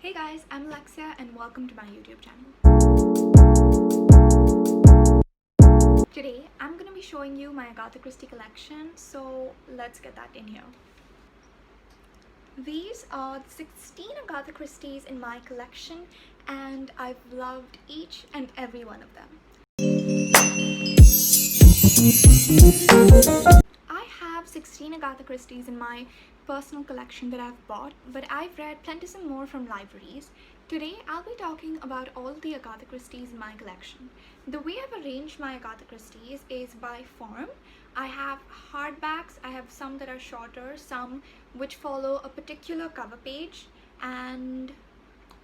Hey guys, I'm Alexia and welcome to my YouTube channel. Today I'm going to be showing you my Agatha Christie collection, so let's get that in here. These are the 16 Agatha Christies in my collection and I've loved each and every one of them. I have 16 Agatha Christies in my personal collection that I've bought, but I've read plenty more from libraries. Today I'll be talking about all the Agatha Christies in my collection. The way I've arranged my Agatha Christies is by form. I have hardbacks, I have some that are shorter, some which follow a particular cover page, and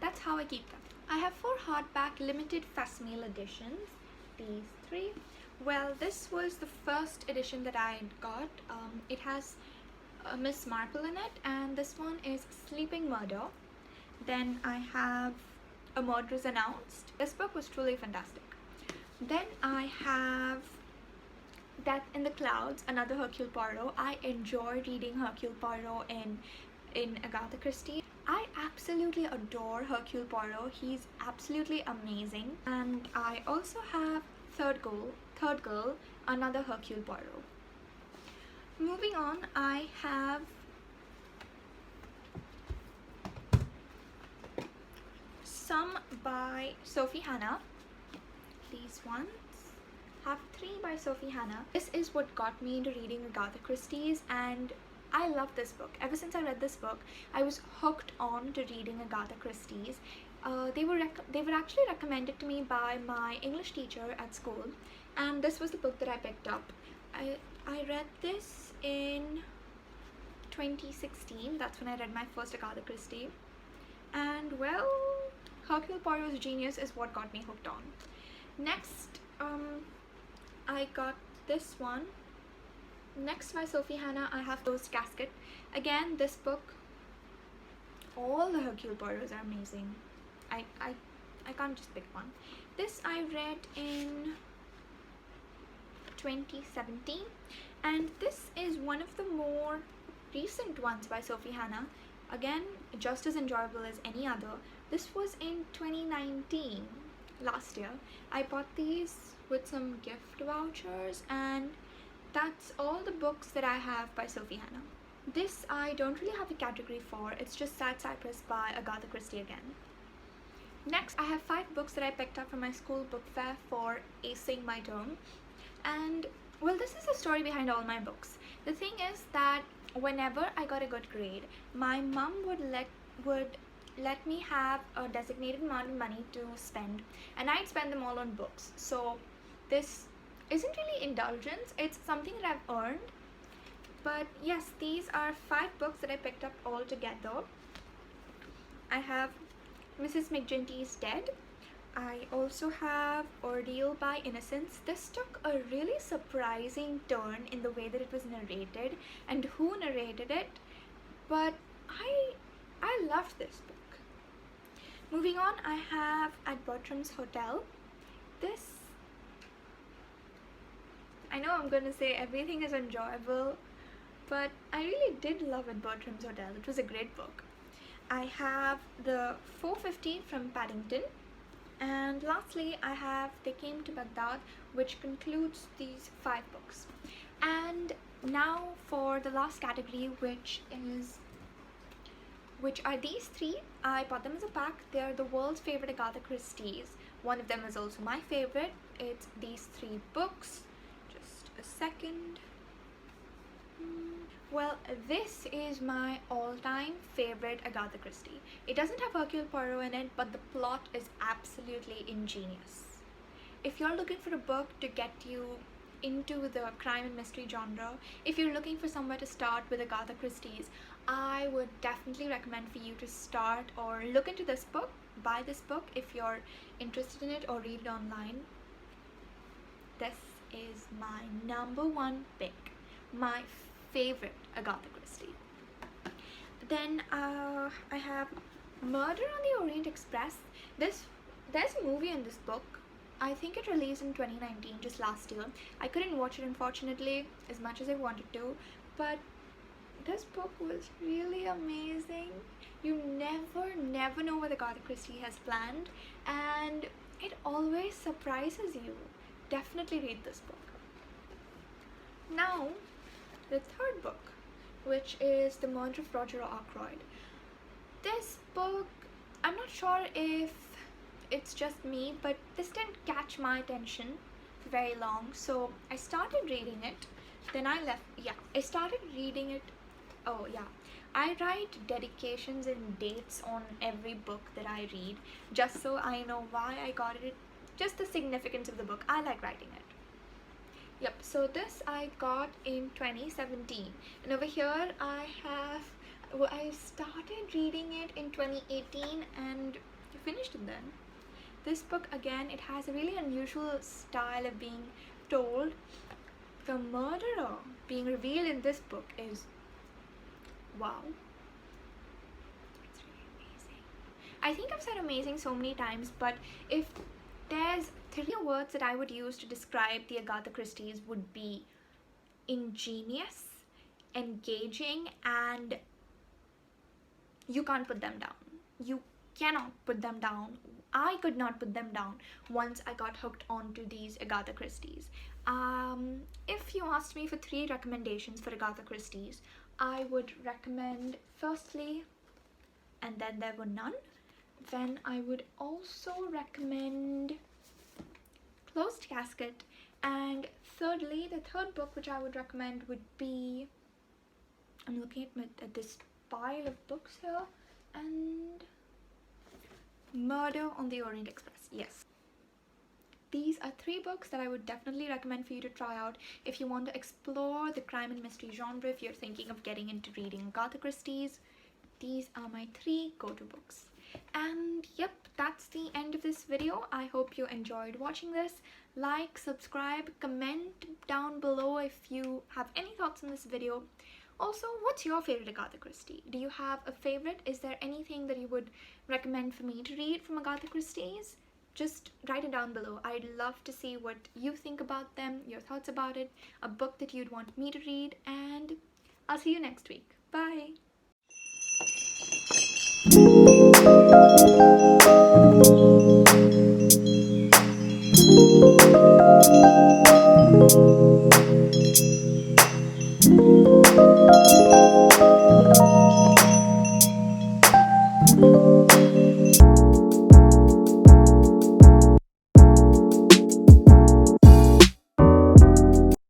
that's how I keep them. I have 4 hardback limited facsimile editions, these 3. Well, this was the first edition that I got. It has Miss Marple in it, and this one is Sleeping Murder. Then I have A Murder is Announced. This book was truly fantastic. Then I have Death in the Clouds, another Hercule Poirot. I enjoy reading Hercule Poirot in Agatha Christie. I absolutely adore Hercule Poirot. He's absolutely amazing. And I also have Third Girl, another Hercule Poirot. Moving on, I have some by Sophie Hannah. These ones have 3 by Sophie Hannah. This is what got me into reading Agatha Christie's, and I love this book. Ever since I read this book, I was hooked on to reading Agatha Christie's. They were actually recommended to me by my English teacher at school, and this was the book that I picked up. I read this in 2016. That's when I read my first Agatha Christie, and well, Hercule Poirot's genius is what got me hooked on. Next, I got this one. Next by Sophie Hannah, I have Closed Casket. Again, this book, all the Hercule Poirots are amazing. I can't just pick one. This I read in 2017, and this is one of the more recent ones by Sophie Hannah. Again, just as enjoyable as any other. This was in 2019, last year. I bought these with some gift vouchers, and that's all the books that I have by Sophie Hannah. This I don't really have a category for. It's just Sad Cypress by Agatha Christie again. Next, I have 5 books that I picked up from my school book fair for acing my term. And well, this is the story behind all my books. The thing is that whenever I got a good grade, my mom would let me have a designated amount of money to spend, and I'd spend them all on books. So this isn't really indulgence, it's something that I've earned. But yes, these are 5 books that I picked up all together. I have Mrs. McGinty's Dead. I also have Ordeal by Innocence. This took a really surprising turn in the way that it was narrated and who narrated it, but I loved this book. Moving on, I have At Bertram's Hotel. This, I know I'm going to say everything is enjoyable, but I really did love At Bertram's Hotel. It was a great book. I have The 450 from Paddington. And lastly, I have They Came to Baghdad, which concludes these 5 books. And now for the last category, which are these 3. I bought them as a pack. They're the world's favorite Agatha Christie's. One of them is also my favorite. It's these 3 books. Just a second. Well, this is my all-time favorite Agatha Christie. It doesn't have Hercule Poirot in it, but the plot is absolutely ingenious. If you're looking for a book to get you into the crime and mystery genre, if you're looking for somewhere to start with Agatha Christie's, I would definitely recommend for you to start or look into this book, buy this book if you're interested in it, or read it online. This is my #1 pick, my favorite Agatha Christie. Then I have Murder on the Orient Express. There's a movie in this book. I think it released in 2019, just last year. I couldn't watch it, unfortunately, as much as I wanted to, but this book was really amazing. You never know what Agatha Christie has planned, and it always surprises you. Definitely read this book. Now, the third book, which is The Murder of Roger Ackroyd. This book, I'm not sure if it's just me, but this didn't catch my attention for very long, so I started reading it. Then I left. Yeah, I started reading it. Oh, yeah. I write dedications and dates on every book that I read, just so I know why I got it, just the significance of the book. I like writing it. Yep, so this I got in 2017, and over here I started reading it in 2018 and finished it then. This book, again, it has a really unusual style of being told. The murderer being revealed in this book is wow. It's really amazing. I think I've said amazing so many times, but if there's 3 words that I would use to describe the Agatha Christie's, would be ingenious, engaging, and you can't put them down. You cannot put them down. I could not put them down once I got hooked onto these Agatha Christie's. If you asked me for 3 recommendations for Agatha Christie's, I would recommend, firstly, and then there were none, then I would also recommend Closed Casket, and thirdly, the third book which I would recommend would be, I'm looking at this pile of books here, and Murder on the Orient Express. Yes. These are 3 books that I would definitely recommend for you to try out if you want to explore the crime and mystery genre, if you're thinking of getting into reading Agatha Christie's. These are my 3 go-to books. And yep, that's the end of this video. I hope you enjoyed watching this. Like, subscribe, comment down below if you have any thoughts on this video. Also, what's your favorite Agatha Christie? Do you have a favorite? Is there anything that you would recommend for me to read from Agatha Christie's? Just write it down below. I'd love to see what you think about them, your thoughts about it, a book that you'd want me to read, and I'll see you next week. Bye!